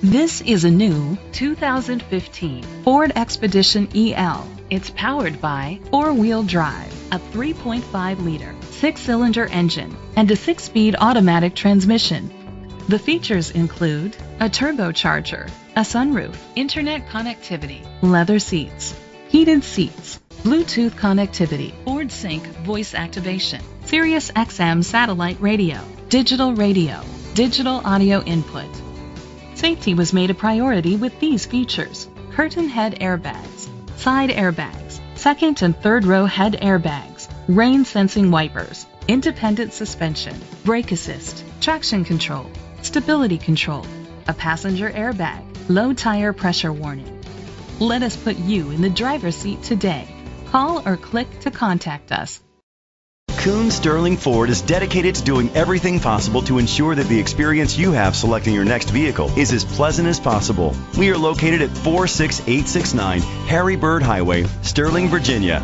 This is a new 2015 Ford Expedition EL. It's powered by four-wheel drive, a 3.5-liter, six-cylinder engine, and a six-speed automatic transmission. The features include a turbocharger, a sunroof, internet connectivity, leather seats, heated seats, Bluetooth connectivity, Ford Sync voice activation, Sirius XM satellite radio, digital audio input. Safety was made a priority with these features: curtain head airbags, side airbags, second and third row head airbags, rain sensing wipers, independent suspension, brake assist, traction control, stability control, a passenger airbag, low tire pressure warning. Let us put you in the driver's seat today. Call or click to contact us. Kuhn Sterling Ford is dedicated to doing everything possible to ensure that the experience you have selecting your next vehicle is as pleasant as possible. We are located at 46869 Harry Bird Highway, Sterling, Virginia.